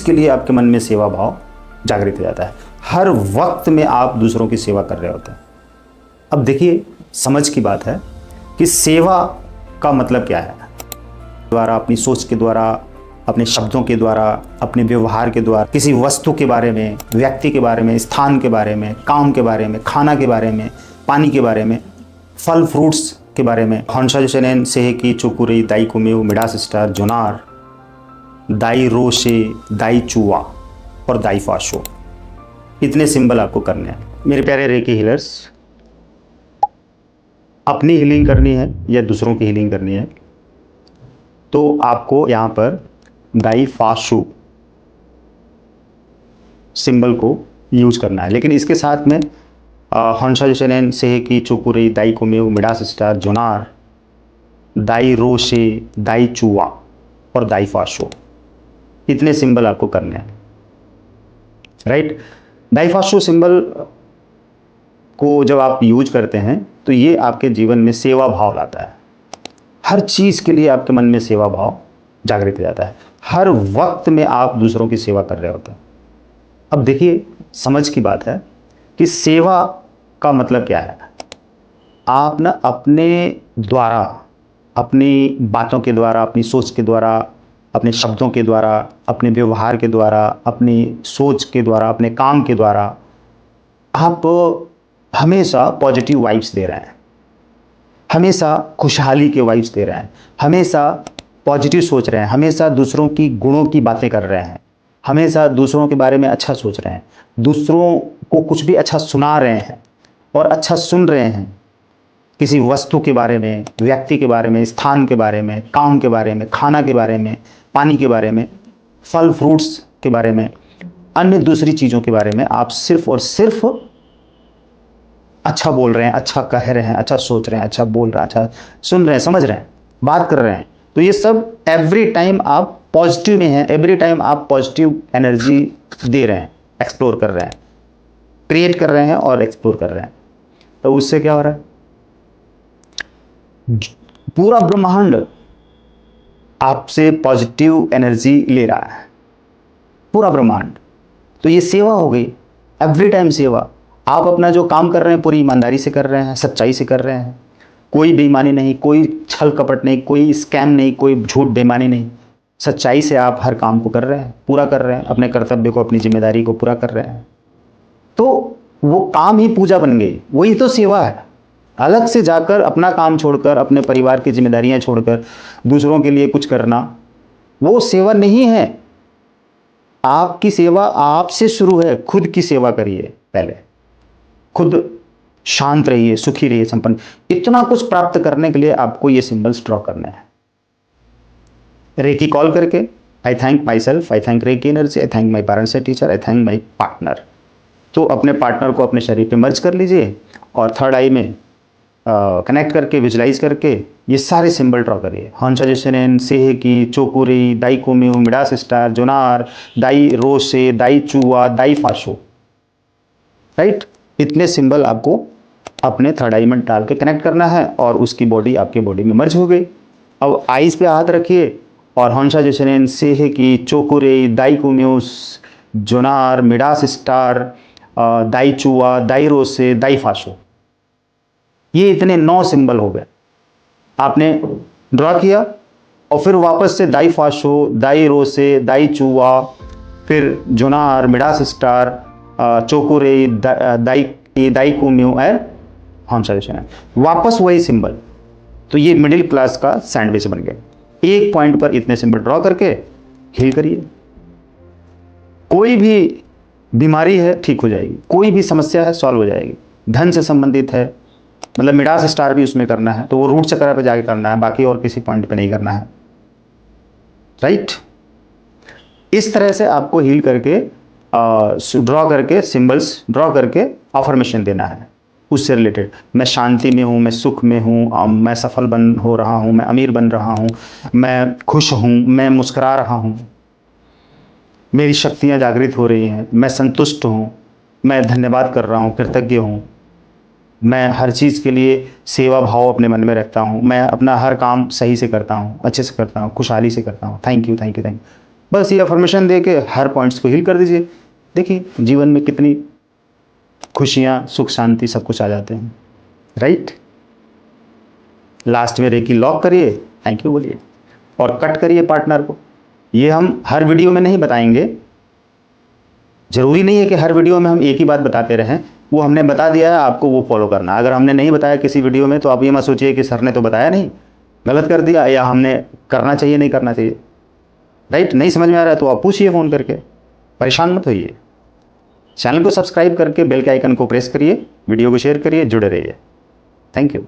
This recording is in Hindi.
के लिए आपके मन में सेवा भाव जागृत हो जाता है। हर वक्त में आप दूसरों की सेवा कर रहे होते हैं। अब देखिए, समझ की बात है कि सेवा का मतलब क्या है। द्वारा, अपनी सोच के द्वारा, अपने शब्दों के द्वारा, अपने व्यवहार के द्वारा, किसी वस्तु के बारे में, व्यक्ति के बारे में, स्थान के बारे में, काम के बारे में, खाना के बारे में, पानी के बारे में, फल फ्रूट्स के बारे में। हॉन्शाजनेन सेहेकी चुकुरी दाई कुमेव मिडास स्टार जोनार दाई रोशे दाई चुआ और दाई फाशो, इतने सिंबल आपको करने हैं। मेरे प्यारे रेकी हीलर्स, अपनी हीलिंग करनी है या दूसरों की हीलिंग करनी है तो आपको यहाँ पर दाई फाशो सिंबल को यूज करना है। लेकिन इसके साथ में हॉन्शाजनेन सेहेकी चुकुरी दाई कुमेव मिडास स्टार जोनार दाई रोशे दाई चुआ और दाई फाशो, इतने सिंबल आपको करने हैं। राइट। दाई फाशो सिंबल को जब आप यूज करते हैं तो ये आपके जीवन में सेवा भाव लाता है। हर चीज के लिए आपके मन में सेवा भाव जागृत हो जाता है। हर वक्त में आप दूसरों की सेवा कर रहे होते हैं। अब देखिए, समझ की बात है कि सेवा का मतलब क्या है। आप ना अपने द्वारा, अपनी बातों के द्वारा, अपनी सोच के द्वारा, अपने शब्दों के द्वारा, अपने व्यवहार के द्वारा, अपनी सोच के द्वारा, अपने काम के द्वारा आप हमेशा पॉजिटिव वाइब्स दे रहे हैं, हमेशा खुशहाली के वाइब्स दे रहे हैं, हमेशा पॉजिटिव सोच रहे हैं, हमेशा दूसरों की गुणों की बातें कर रहे हैं, हमेशा दूसरों के बारे में अच्छा सोच रहे हैं, दूसरों को कुछ भी अच्छा सुना रहे हैं और अच्छा सुन रहे हैं। किसी वस्तु के बारे में, व्यक्ति के बारे में, स्थान के बारे में, काम के बारे में, खाना के बारे में, पानी के बारे में, फल फ्रूट्स के बारे में, अन्य दूसरी चीज़ों के बारे में आप सिर्फ और सिर्फ अच्छा बोल रहे हैं, अच्छा कह रहे हैं, अच्छा सोच रहे हैं, अच्छा बोल रहे हैं, अच्छा सुन रहे हैं, समझ रहे हैं, बात कर रहे हैं। तो ये सब एवरी टाइम आप पॉजिटिव में हैं, एवरी टाइम आप पॉजिटिव एनर्जी दे रहे हैं, एक्सप्लोर कर रहे हैं, क्रिएट कर रहे हैं और एक्सप्लोर कर रहे हैं। तो उससे क्या हो रहा है, पूरा ब्रह्मांड आपसे पॉजिटिव एनर्जी ले रहा है, पूरा ब्रह्मांड। तो ये सेवा हो गई, एवरी टाइम सेवा। आप अपना जो काम कर रहे हैं पूरी ईमानदारी से कर रहे हैं, सच्चाई से कर रहे हैं, कोई बेईमानी नहीं, कोई छल कपट नहीं, कोई स्कैम नहीं, कोई झूठ बेईमानी नहीं, सच्चाई से आप हर काम को कर रहे हैं, पूरा कर रहे हैं, अपने कर्तव्य को, अपनी जिम्मेदारी को पूरा कर रहे हैं। तो वो काम ही पूजा बन गई, वही तो सेवा है। अलग से जाकर अपना काम छोड़कर, अपने परिवार की जिम्मेदारियां छोड़कर दूसरों के लिए कुछ करना, वो सेवा नहीं है। आपकी सेवा आपसे शुरू है। खुद की सेवा करिए पहले, खुद शांत रहिए, सुखी रहिए, संपन्न। इतना कुछ प्राप्त करने के लिए आपको ये सिंबल्स ड्रॉ करने हैं। रेकी कॉल करके, I thank myself, I thank reiki energy, I thank my parents and teacher, I thank my partner. तो अपने पार्टनर को अपने शरीर पे मर्ज कर लीजिए और थर्ड आई में कनेक्ट करके, विजुलाइज करके ये सारे सिंबल ड्रॉ करिए। हॉन्शाजनेन सेहेकी चोकुरी दाई कुमेव मिडास स्टार जोनार दाई रोशे दाई चुआ दाई फाशो। राइट। इतने सिंबल आपको अपने थर्ड आई में डाल के कनेक्ट करना है और उसकी बॉडी आपकी बॉडी में मर्ज हो गई। अब आइज पे हाथ रखिए और हॉन्शाजनेन सेहेकी चोकुरे दाई कुमेव जोनार मिडास स्टार दाई चुआ दाई रोशे दाई फाशो, ये इतने 9 सिंबल हो गए। आपने ड्रॉ किया और फिर वापस से दाई फाशो, दाई रोसे, दाई चुआ, फिर जोनार मिडास स्टार चोकुरे दाई दाई कुम्यू है हॉन्शाजनेन, वापस वही सिंबल। तो ये मिडिल क्लास का सैंडविच बन गया। एक पॉइंट पर इतने सिंबल ड्रॉ करके हील करिए। कोई भी बीमारी है ठीक हो जाएगी, कोई भी समस्या है सॉल्व हो जाएगी। धन से संबंधित है, मतलब मिडास स्टार भी उसमें करना है तो वो रूट चक्र पे जाके करना है, बाकी और किसी पॉइंट पे नहीं करना है। राइट। इस तरह से आपको हील करके ड्रॉ करके सिंबल्स ड्रॉ करके अफर्मेशन देना है उससे रिलेटेड। मैं शांति में हूँ, मैं सुख में हूँ, मैं सफल बन हो रहा हूँ, मैं अमीर बन रहा हूँ, मैं खुश हूँ, मैं मुस्कुरा रहा हूँ, मेरी शक्तियाँ जागृत हो रही हैं, मैं संतुष्ट हूँ, मैं धन्यवाद कर रहा हूँ, कृतज्ञ हूँ, मैं हर चीज़ के लिए सेवा भाव अपने मन में रखता हूँ, मैं अपना हर काम सही से करता हूँ, अच्छे से करता हूँ, खुशहाली से करता हूँ, thank you thank you thank you. बस ये अफर्मेशन दे के हर पॉइंट्स को हील कर दीजिए। देखिए जीवन में कितनी खुशियाँ, सुख शांति सब कुछ आ जाते हैं, राइट। लास्ट में रेकी लॉक करिए, थैंक यू बोलिए और कट करिए पार्टनर को। ये हम हर वीडियो में नहीं बताएंगे, जरूरी नहीं है कि हर वीडियो में हम एक ही बात बताते रहें। वो हमने बता दिया है, आपको वो फॉलो करना। अगर हमने नहीं बताया किसी वीडियो में तो आप ये मत सोचिए कि सर ने तो बताया नहीं, गलत कर दिया, या हमने करना चाहिए नहीं करना चाहिए, राइट। नहीं समझ में आ रहा है तो आप पूछिए फ़ोन करके, परेशान मत होइए। चैनल को सब्सक्राइब करके बेल के आइकन को प्रेस करिए, वीडियो को शेयर करिए, जुड़े रहिए। Thank you.